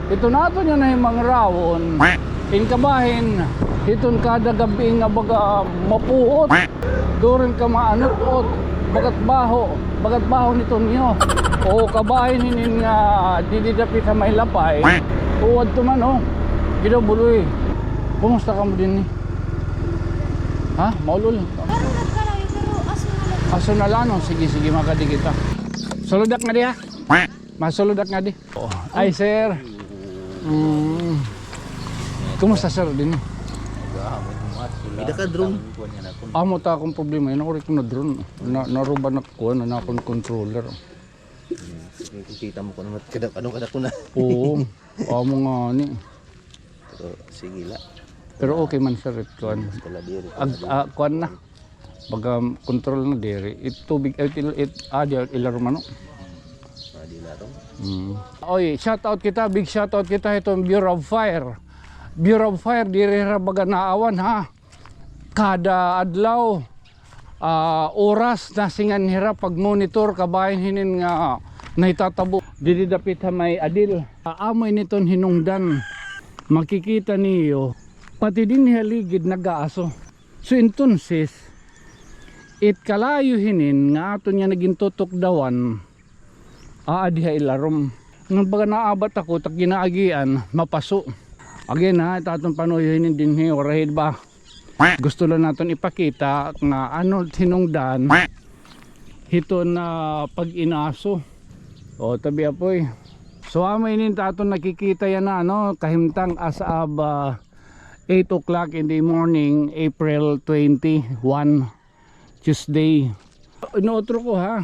ito nato niya na yung mga rawon. Inkabahin, iton kada gabi nga baga mapuot. Doon ka maanot-ot, bagat baho nito niyo. O kabahin hinin nga dididapit sa may lapay. Uwad to man oh. Gidabuloy. Kumusta ka mo din ni? Ha? Maulol. Aso na lang no? Sige, makadi kita. Suludak nga di ha? Masuludak nga di. Oh. Ay sir. Kumusta sir din ni? Ida ka drone. Amo ta akong problema. Yan ako na drone. Naruba na ko na akong controller. Kita mo ko naman kadang ko na. Oo. Amo nga ni. Pero sige la. Pero okay man sir kuan. Kuan na. Baga control na diri. Tubig ilaro man no. Adila to. Oy, shout out kita, big shout out kita itong Bureau of Fire. Bureau of Fire diri ra baga naawan ha. Kada adlaw oras na singan hira pag monitor kabahin hinin nga naitatabo dili dapit ha may adil. Amoy niton hinungdan. Makikita niyo pati din haligid nagaaso. So entonces it kalayo hinin nga ato niya naging tutukdawan diha ilarom. Nung baga naabat ako tak ginaagian mapaso. Again ha, itatong panoyohin din orahid ba? Gusto lang natin ipakita nga ano hinungdan hito na pag-inaso. O tabi apoy. So amay nin taton nakikita yan na ano kahimtang as of 8 o'clock in the morning, April 21, Tuesday. Inootro ko ha.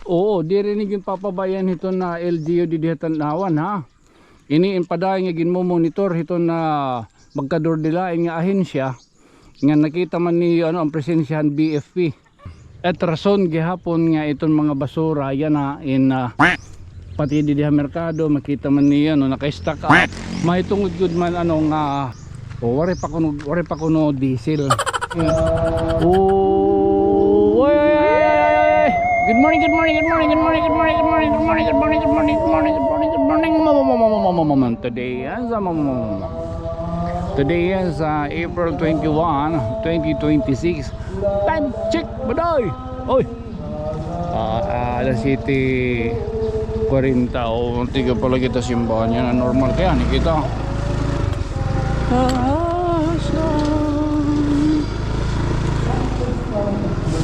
Oo, di rinig yung papabayan ito na LGU di Tanawan ha. Iniimpaday nga ginmo-monitor ito na magkadordilain nga ahensya nga nakita man ni ano ang presensyahan BFP. At rason gihapon nga itong mga basura yan na in pati di diha merkado makita man ni ano naka-stack up. May tungod gud man ano nga wari pa kuno diesel. Good morning. Today is April 21, 2026. Time check, baday. Oy. Alas 7:40 o tiga pala kita simbahan yan na normal kaya nakita.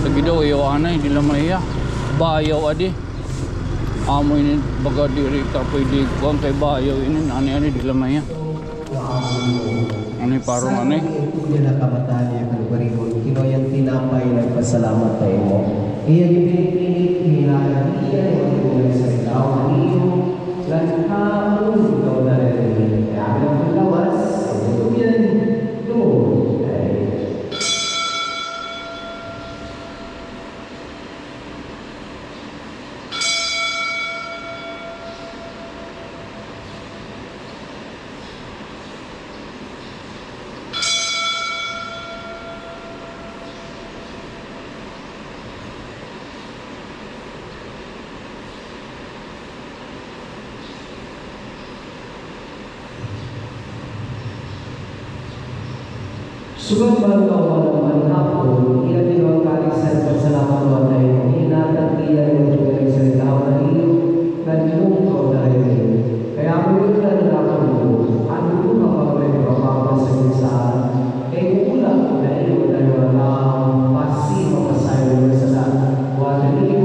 Lagi daw iyawana hindi lang maiya. Bayaw adi. Amo ini baga diri ta pwede kuan kay bayaw ini ani di lang maiya. Ani parang ani. Ito na kabataan niya kalugarigon. Kinoyan tinapay nagpasalamat tayo mo. Iya gipinipilit hilayan iya yung mga sa ikaw iyo lantaon ikaw na rin. Kaya ang paglawas ito yan ito. Sugat baru awal hapon, ia diwakili sa pasalamat wa tayo. Hinatag iya yung tuloy sa tao na iyo, na iyong tayo. Kaya ako yung lalakon mo, ano ko kapag mapapa sa isaan, kaya kulang na iyo dahil wala pasi mapasayo sa lahat. Wala niyo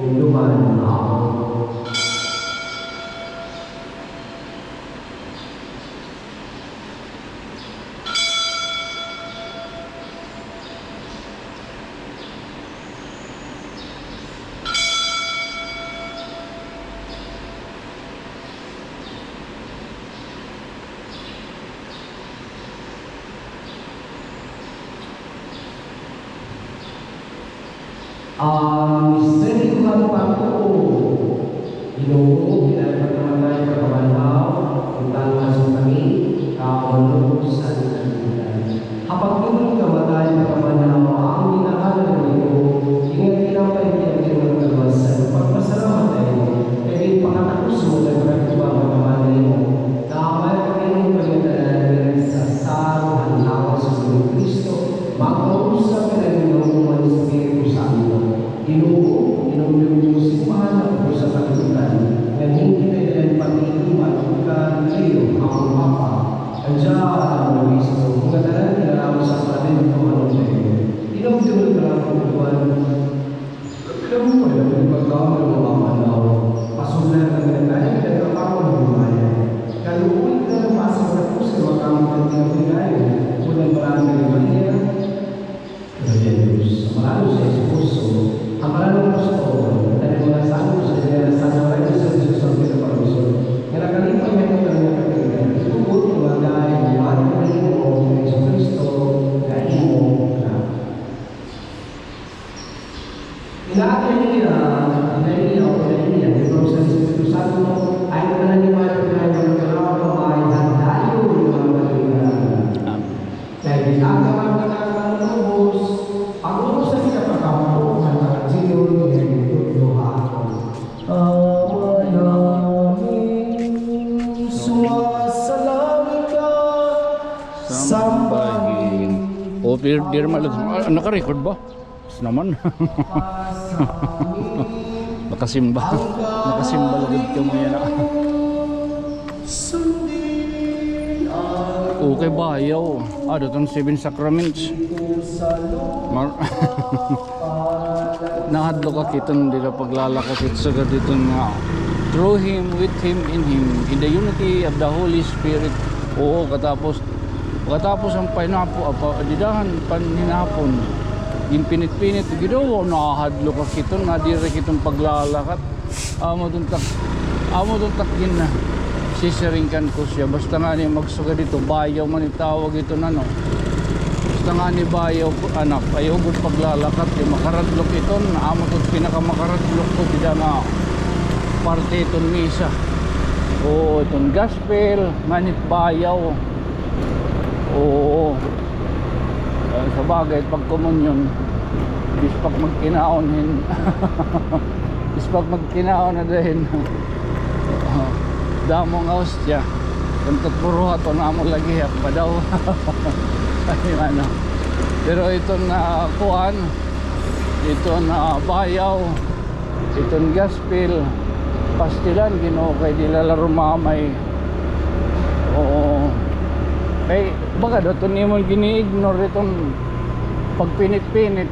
yung luman ako. Misteri Tuhan Paku Inuhu kita pertemuan pertemuan tentang masuk kami menurut sana apapun kebetulan pertemuan ang minahal itu ingat kita apa yang kita berkuasa pasalamat tayo kaya pangatakus mo na berkuha pertemuan mo Andiyan ang Kristo. Kung katalan nila sa atin ito ano tayo. Inong-tunod na lang ang buwan. Alam mo ba yung pagkakamali mo mamanaw? Pasunan ka na tayo, kaya kapakaw ng bumaya. Kaya ulit na napasok na po sa mga kamutan ng pinayo. Unang parang kayo maniya. Kaya Diyos, ang maralo sa esposo, ang maralo sa pastor, at mga salo sa kanya sa sarili sa Diyos ang pinapalusot. Kaya nakalipan niya ito ng mga kapilihan. Itubot ng mga dahil ng mga kapilihan mo ng Yesu Cristo na imo na. Inaakay niya, ito sa Espiritu Santo, ay mananiwala na yung magkakaroon ay handayo ng mga kapilihan. Kaya ginagawa ng mga lubos, ang lubos na pinapakapo ng mga siyon ng tutluhan. Amanaming sumasalangit ka, sambahin. O, di naman naka-record ba? Yes, naman. Nakasimba. Nakasimba lagod ka mo yan. Okay, bayaw. Datang 7 sacraments. Nahadlo ka kitang di ka paglalakas sa dito nga. Through Him, with Him, in the unity of the Holy Spirit. Oo, katapos ang pinapo, didahan paninapon. Yung pinit-pinit, gidaw, nakahadlo ka kitang, nadire kitang paglalakat. Amo tuntak yun na. Siseringkan ko siya. Basta nga niya magsuga dito, bayaw man itawag ito na no. Basta nga ni bayaw anak, ayaw gud paglalakat, yung makaradlok ito, amo itong pinakamakaradlok ko, di na parte itong misa. Oo, itong gospel, manit bayaw. Oo. Sa bagay, pag komunyon, bispag magkinaonin. Bispag magkinaon na din. Damong hostya. Kantot puro hato na mo lagi pa daw. Ano. Pero ito na kuhan, ito na bayaw, ito na gospel, pastilan, ginoo kay dilalaro mamay. Oo. Eh, baka daw ito niyo gini-ignore itong pagpinit-pinit.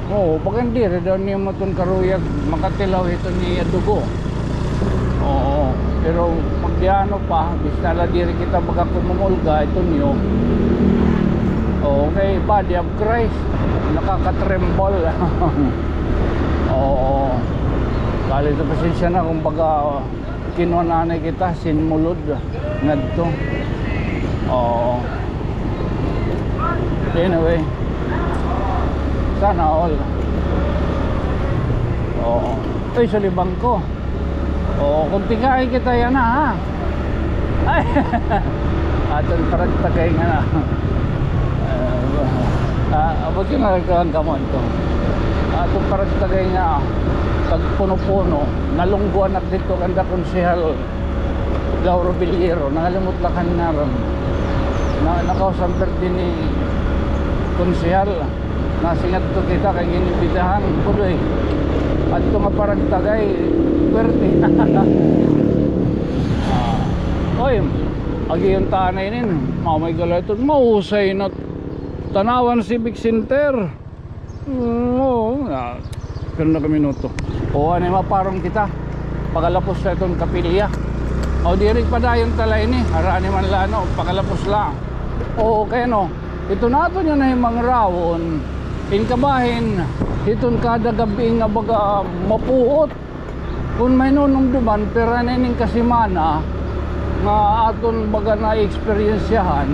Oo, baka hindi rin daw niyo mo itong karuyag, makatilaw ito niya dugo. Oo, pero magdiano pa, bis nala diri kita baka kumumulga ito niyo. Okay, body of Christ, nakakatremble. Oo, kali ito pasensya na kung baga kinunanay kita, sinmulod, ngadto. Oo. Anyway, sana all. Oo. Ay, sa libang ko. Oo, kung tingay kita yan ha. Ay, aton paragtagay nga na. Abot yung nagkakan ka mo ito. Aton paragtagay nga. Pag puno-puno, nalungguan at dito kanda konsehal Lauro Villero, nangalimut lakan na ron. Nakausamper din ni konsehal. Nasingat to kita kay ginibitahan kudoy. At ito nga parang tagay swerte. Oy, agi yung tanay nin mamay gala ito mahusay na Tanawan Civic Center. Oo, pero na kami minuto. O ano maparong kita pagalapos sa itong kapilya. O dirig pa dayon talay ni harani man lano pagalapos lang. O kaya no, ito nato nyo na himang rawon inkabahin iton kada gabi nga baga mapuot kung may nunumduman pero naning kasimana nga aton baga na eksperyensyahan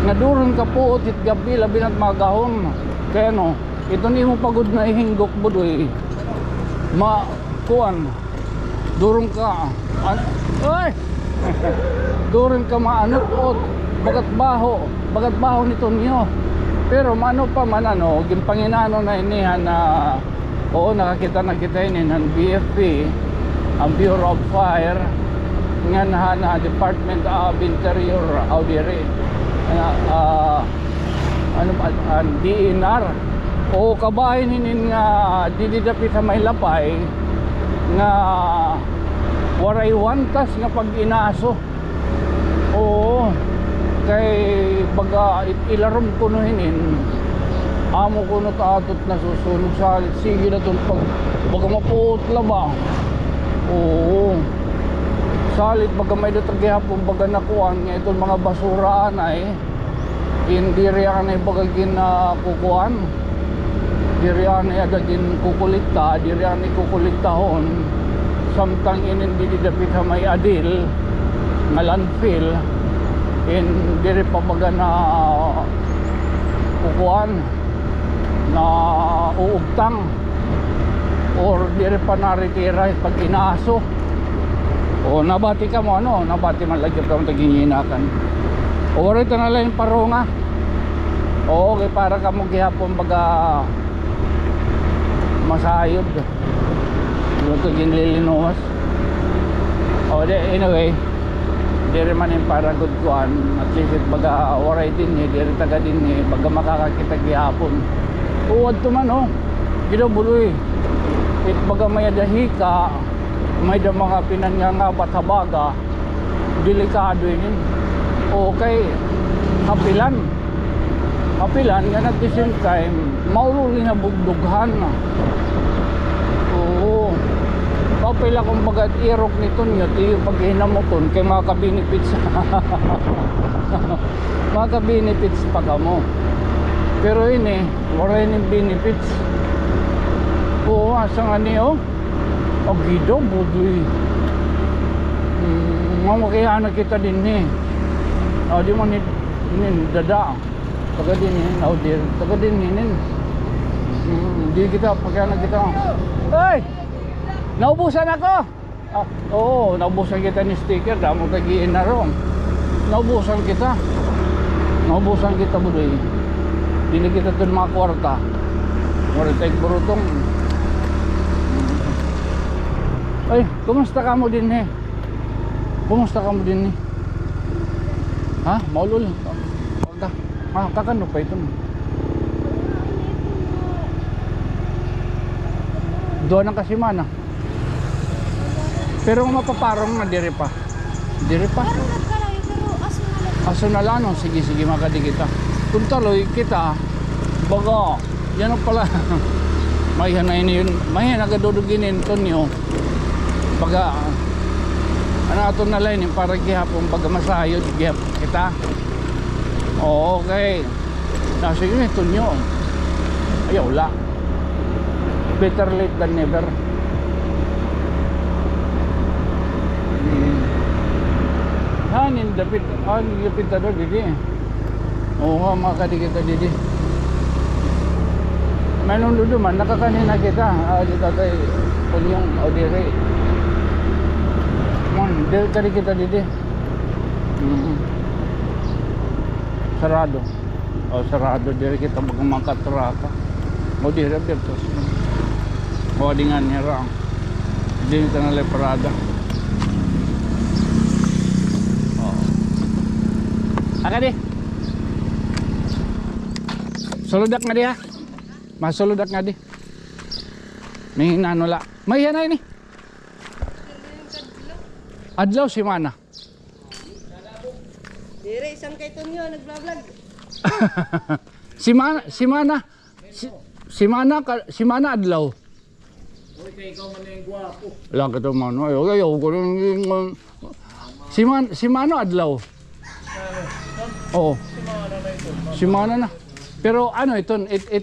nga duron ka puot it gabi labi na't magahon kaya no ito ni mo pagod na ihinggok budoy kuan duron ka ay duron ka maanot bagat baho nito niyo pero mano pa man ano ginpanginano na inihan na oo nakakita na kita ini ng BFP ang Bureau of Fire nga na Department of Interior Audire DNR o kabahin hinin nga dididapit sa may lapay nga waray wantas nga pag inaso oo kay baga ilarom ko no hinin amo ko no taatot na susunog sa sige na itong pag baga mapuot laba. Oo, salit baga may datagihapon baga nakuhan nga itong mga basuraan ay hindi riyan ay baga kukuhan, di riyan ay adagin kukulikta, di riyan ay kukuliktahon samtang hindi didapit sa may adil nga landfill hindi rin pa baga na kukuhan na uugtang or di rin pa naritira pag inaaso. O nabati ka mo ano, nabati man lagi ka mo taginginakan. O rito na lang yung parunga. O okay, para ka mo gihapon baga masayod. Ito ginlilinuwas. O de anyway, di rin man yung para good kuhan. At least baga waray din di rin taga din baga makakakita gihapon. Uwad to man o, gidabuloy. It baga may adahika, may da mga pinanyanga batabaga, delikado yun. Okay, hapilan nga at the same time maululi na bugdughan. Oo, kapila kung bagat irok nito nyo tiyo pag hinamuton kay mga benefits mga benefits pa ka mo, pero ini wala yung benefits. Oo, asa nga niyo agido budoy mamakaya na kita din di mo ni dada taga din taga din di kita pagkaya na kita. Hey, naubusan ako. Oo, naubusan kita ni sticker damo tagiin na ron. Naubusan kita budoy. Dili kita dun mga kwarta wala tayong burutong. Ay, kumusta ka mo din kumusta ka mo din ha? Maulol kakano pa ito doon ang kasimana pero mapaparong na diri pa aso na lang. Sige makadi kita kung taloy kita baga yan ang pala may hanayin yun may nagaduduginin ito niyo baga ano ato na line yung para gihapon baga masayod gihap kita. Okay, sige ito nyo ayaw la better late than never. Hanin dapit yapit tado didi. Oo mga kadikita didi meron dudu man nakakanina kita dito tayo punyong audire del tadi kita didi. Sarado. Sarado diri kita magmangkat traka. Mo diri dito. Mo dengan nira. Dili ta na le parada. Aga di. Suludak nga di ha. Masuludak nga di. May nanula. May yan ini. Adlaw si Mana. Dire isang kay Tonyo nagblog. si Mana adlaw. Oy, kay ikaw man yung gwapo. Lang ka to man. Ay, si Mano adlaw. Oo. Si Mana na. Pero ano ito,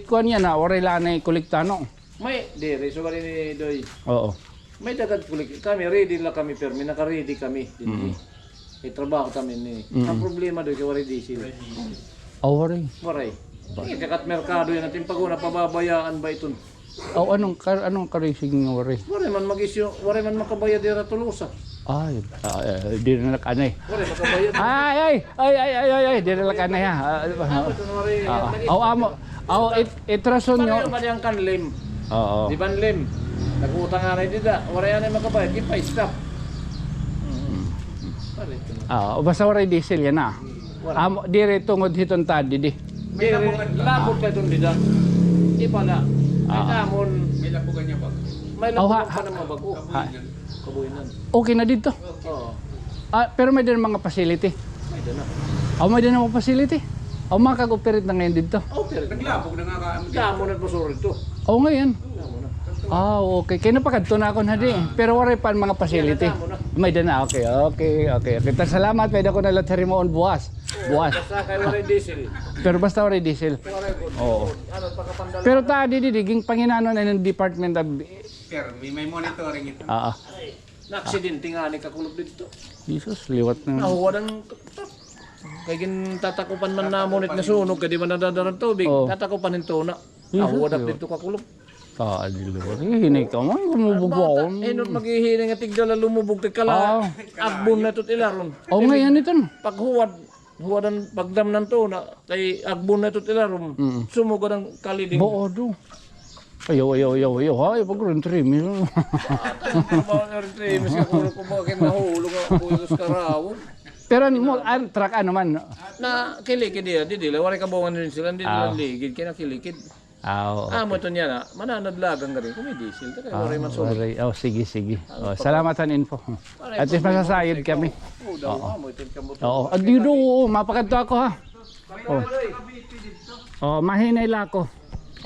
kuan yan na, oray lang na kuliktano. May, dire, so bali ni Doy. Oo. May dagat kulik. Kami, ready lang kami, pero may naka-ready kami. May trabaho kami ni. Ang problema doy, kay waray diesel. Oray. Waray. Kakat merkado yan natin pag una, pababayaan ba ito? Anong ka-racing ng oray? Waray man mag-isyo, waray man makabayad dira Tolosa. Ay, di na nakanay. Waray makabayad. Ay, di na nakanay ha. Amo, itrason nyo. Pareho ba niyang kanlim? Oo. Di banlim? Nag-utang nga rin dida. Waray yan ay makabayad. Kipa, stop. Basta waray diesel yan na. Amo, di rin tungod hitong tadi di. Di labog ka itong dida. Di pala. Ay namon. May lapugan niya ba? May labog pa naman bago. Kabuhinan. Okay na dito. Oo. Pero may din mga facility. May dana. Oh, may din ako facility. Oh, makag-operate na ngayon dito. Naglabog na nga ka. Damo na po sorry to. Oh, ngayon. Ah, okay. Kaya napakadto na ako na di. Pero wala pa mga facility. May dana. Okay. Salamat. Pwede ko na latari mo on buwas. Basta kay wala diesel. Pero basta wala diesel. Oo. Ano pagkapandala. Pero ta diging panginanon na ng Department of... Sir, may monitoring ito. Na aksidente nga ni kakulog dito. Jesus, liwat na. Nahuwa ng kay gin tatakupan man namonit nga sunog kay di man nadadaran tubig. Oh. Tatakupan nito na. Nahuwa na dito kakulog. Liwat. Hinay ka mo. Lumubog ako. Nun maghihiling nga tigdala lumubog kay kala. Agbon na ito't ilaron. Oh, ngayon ito. Paghuwadan pagdam ng to na kay agbon na ito't ilaron. Sumugod ang kaliding. Boodo. Ayaw. Ay, pag-run trim. Mas kakulog ko ba kay mahulog ang pulos karawo. Pero truck ano man. Na kilikid diya, di dila wala ka bawan rin sila, hindi nila ligid kaya nakilikid. Mo ito niya na, mananadlagang galing kung may diesel, taka wala man sulit. Oh, sige. Oh, salamatan info. At least masasayod kami. Mo ito ka mo. Oo. Dito, mapakadto ako ha. Oh, mahinay la ako.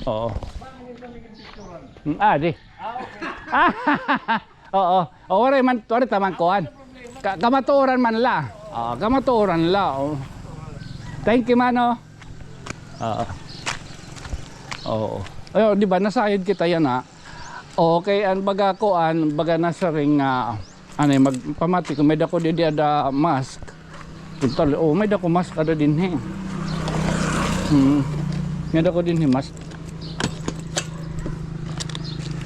Oo. Di. Oo. Wala man, wala tamang kuhan. Kamatuoran man la. Kamatuoran la. Thank you mano. Oo. Ayo, di ba nasayod kita yan ha. Okay, an baga kuan, baga nasa ring magpamati ko may dako di ada mask. Total, may dako mask ada din he. May dako din he mask.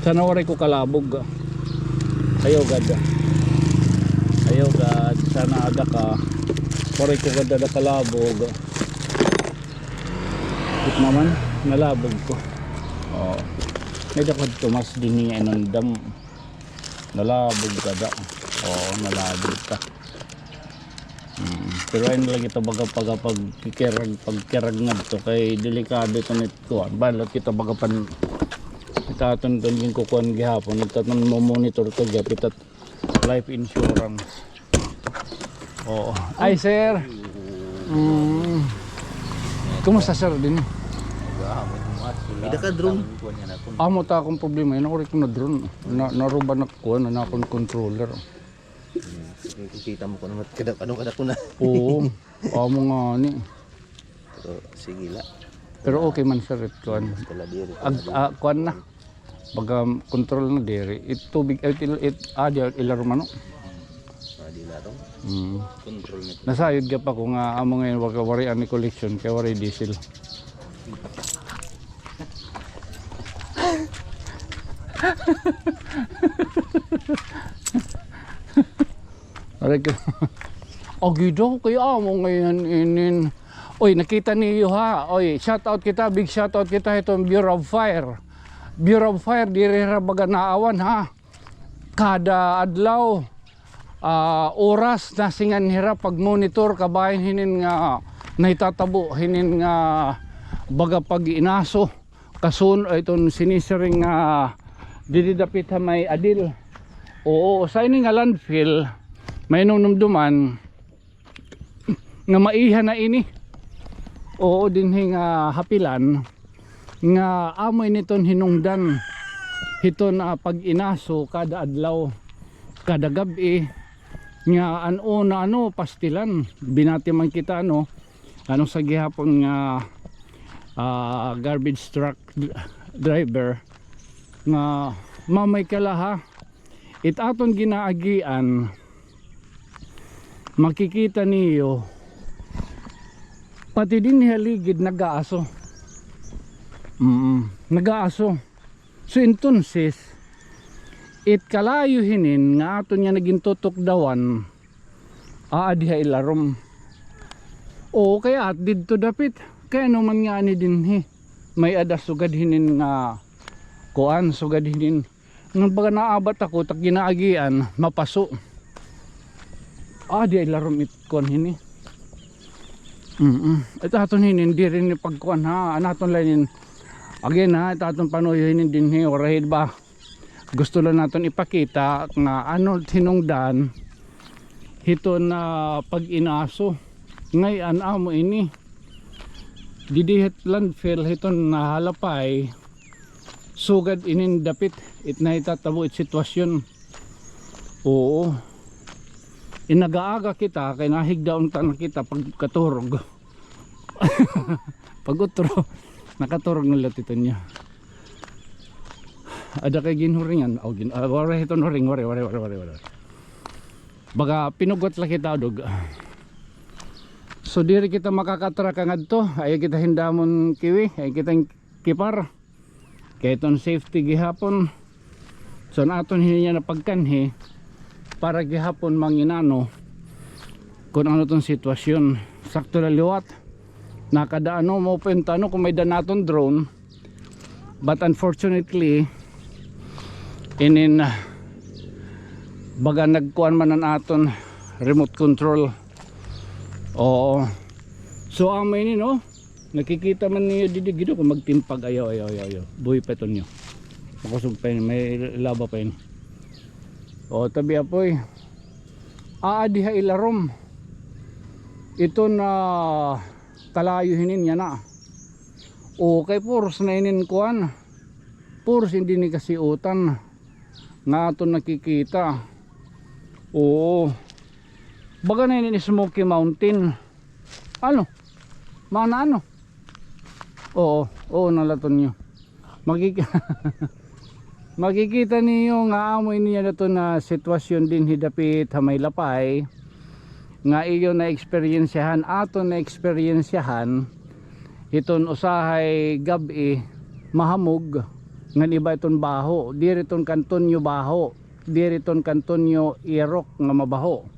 Sana waray ko kalabog. Ayaw gad. Sana ada ka. Waray ko gad ada kalabog. Ito naman, nalabog ko. May dakad ko mas din niya inandam. Nalabog ka da. Nalabog ka. Pero ayun lagi ito baga pagkirag nga ito kay delikado ito nito. Balot kita baga pan itaton yung kukuhan gihapon. Itaton mo monitor ito gapitat life insurance. Ay sir. Kumusta sir din? Ida ka drone. Amo ta akong problema. Yun ako rin ko na drone. Naruba na ko na akong controller. Kita mo ko naman kada ko na. Oo. Amo nga ni. Pero sige la. Pero okay man sir. Kuan. Kala diri. Kuan na. Baga control na diri. Tubig ilaro man no. Dila dong. Control nito. Nasayod ka pa ko nga amo ngayon wag wari ani collection kay wari diesel. Aray ka. Gido kay amo ngayon inin. Oy, nakita niyo ha. Oy, shout out kita, big shout out kita itong Bureau of Fire. Bureau of Fire diri ra baga naawan ha. Kada adlaw oras na singan hira pag monitor kabayan hinin nga naitatabo hinin nga baga pag inaso kasun itong sinisiring dididapit ha may adil. Oo, sa ini nga landfill may numduman nga maiha na ini. Oo, dinhi nga hapilan nga amoy niton hinungdan hiton pag inaso kada adlaw kada gabi nga ano pastilan binati man kita ano sa gihapon nga garbage truck driver nga mamay kalaha itaton ginaagian makikita niyo pati din haligid nag-aaso nag-aaso so entonces it kalayo hinin nga aton nga naging tutok dawan diha ilarom kaya at didto dapit kaya naman nga ni dinhi may adas sugad hinin nga kuan sugad hinin nang baga naabat ako tak ginaagian mapaso diha ilarom it kuan hini ito aton hinin di rin pagkuan ha anaton lainin again ha ito aton panuyo hinin dinhi orahid ba gusto lang natin ipakita nga ano tinungdan hito na pag inaso Ngayon amo ini didihit landfill hiton nahalapay sugad inin dapit it na itatabo it sitwasyon. Oo, inagaaga kita kay nahigdaon ta na kita pagkaturog. Pagutro nakaturog ng latiton niya. Ada kay ginhuringan o wala hiton huring wala. Baga pinugot la kita dog. So diri kita makakatra kangad to, ay kita hindamon kiwi, ay kita kipar. Kay iton safety gihapon. So naton hinya na pagkanhi para gihapon manginano kung ano tong sitwasyon. Sakto na liwat. Nakadaano mo pintano kung may danaton drone. But unfortunately inin baga nagkuan man ang aton remote control. Oo. So amay ni no, nakikita man niyo didi kung magtimpag ayaw. Buhi pa ito niyo. Makusog pa yun, may laba pa yun. O tabi apoy. Diha ilarom. Ito na kalayo hinin niya na. O kay puros na inin kuan. Puros hindi ni kasi utan. Nga ito nakikita. Oo. Baga na yun Smoky Mountain. Ano? Mana ano? Oo nalaton nyo. Makikita niyo nga amoy niya na to na sitwasyon din hidapit hamay lapay. Nga iyo na eksperyensyahan ato na eksperyensyahan iton usahay gabi mahamog nga iba iton baho. Diri ton kanton nyo baho. Diri ton kanton nyo irok nga mabaho.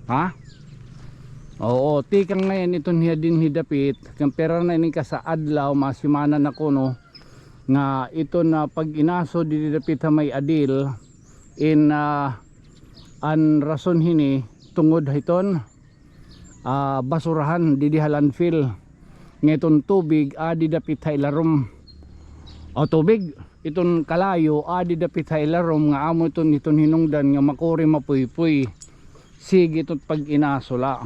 Ha? Oo, tikang ngayon iton hiya din hidapit. Kampera na ini ka sa adlaw masimana na kuno nga ito na pag inaso didapit ha may adil in an rason hini tungod hiton basurahan didi landfill ngiton tubig didapit ha ilarom o tubig iton kalayo didapit ha ilarom nga amo iton hinungdan nga makuri mapuypuy sige iton pag inaso la.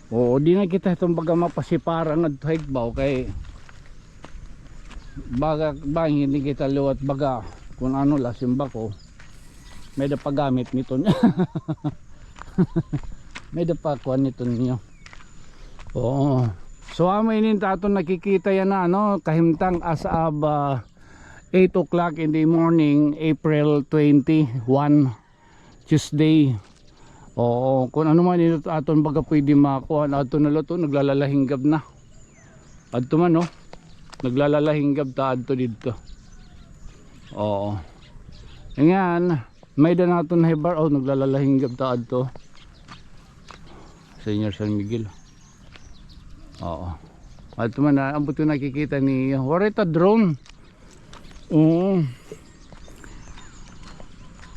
Oo, di na kita itong baga mapasiparang at haigbaw kay baga hindi kita liwat baga kung ano la simba ko may dapagamit nito niya. May dapakuan nito niyo. Oo, so amay nin tato nakikita yan na ano kahimtang as of 8 o'clock in the morning April 21 Tuesday. Oo, kung ano man ito aton baga pwede makuha ato na loto naglalahinggab na adto man no naglalahinggab ta adto dito. Oo, ngayon may da naton na hibar naglalahinggab ta adto Senior San Miguel. Oo, adto man na ambot ko nakikita ni warita drone. Oo,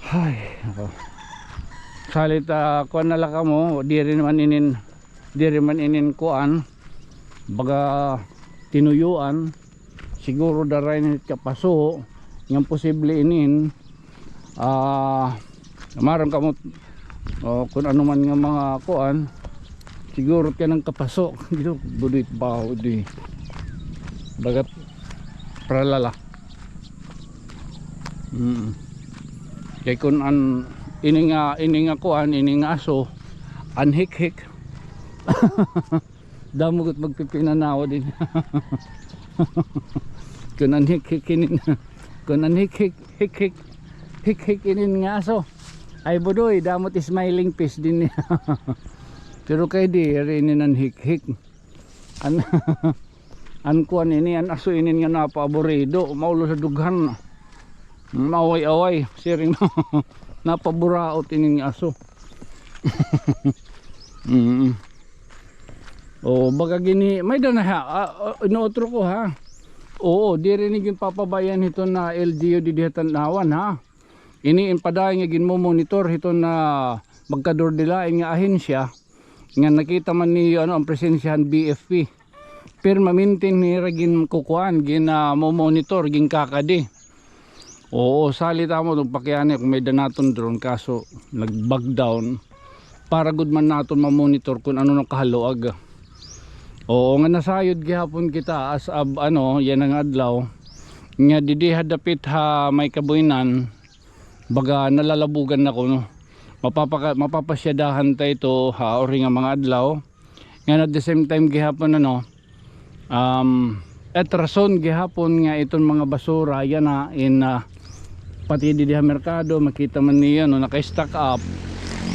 hay ako salita kuan na lang mo di rin man inin kuan baga tinuyuan siguro daray nit kapaso yang posible inin maram kamot kung ano man nga mga kuan siguro ka ng kapaso dito budit baho di baga pralala kay kun an ini nga kuan ini nga aso anhik-hik. Damugot magpipinanawa din. Kun anhik-hik inin nga aso ay budoy damot smiling face din niya. Pero kay di rin anhik-hik an kuan ini an aso inin nga napaburido maulo sa dughan maway-away siring napaburaot inin nga aso. O baga gini may dana ha inootro ko ha. Oo, di rin yung papabayan ito na LGU didihatan nawan ha. Ini impadayon nga ginmo-monitor ito na magkador nila nga ahensya nga nakita man ni ano ang presensyahan BFP. Pero ma-maintain ni ragin kukuan gin mo-monitor gin kakadi. Oo, salita mo itong pakiyanin kung may danaton drone kaso nag-bug down para good man naton ma-monitor kung ano nang kahaluag. Oo nga nasayod gihapon kita as ab ano yan ang adlaw nga didiha dapit ha may kabuinan baga nalalabugan na ko no. Mapapasyadahan ta ito ha ori nga mga adlaw nga at the same time gihapon ano at rason gihapon nga itong mga basura yan na in pati di diha merkado makita man niya no naka-stack up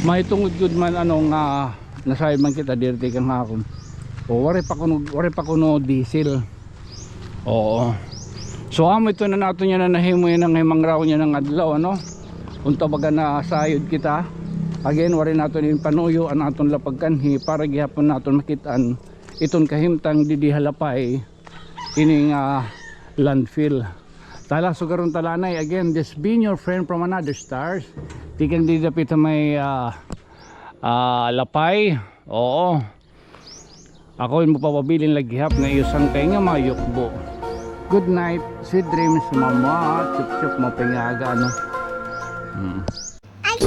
mahitungod good man ano nga nasayod man kita dirty kang hakon o wari pa kuno diesel. Oo so amo ito na nato niya na nahimo yan ang mangraw niya ng adlaw ano unta baga na sayod kita again wari naton in panuyo an aton lapagkanhi para gihapon naton makitaan iton kahimtang didihalapay ining landfill. Tala sugaron talanay again this being your friend from another stars tikang didapit may lapay. Oo ako yung mapapabilin laghihap nga isang kay nga mayukbo. Good night, sweet dreams mama, chup chup mapingaga ano. Ay,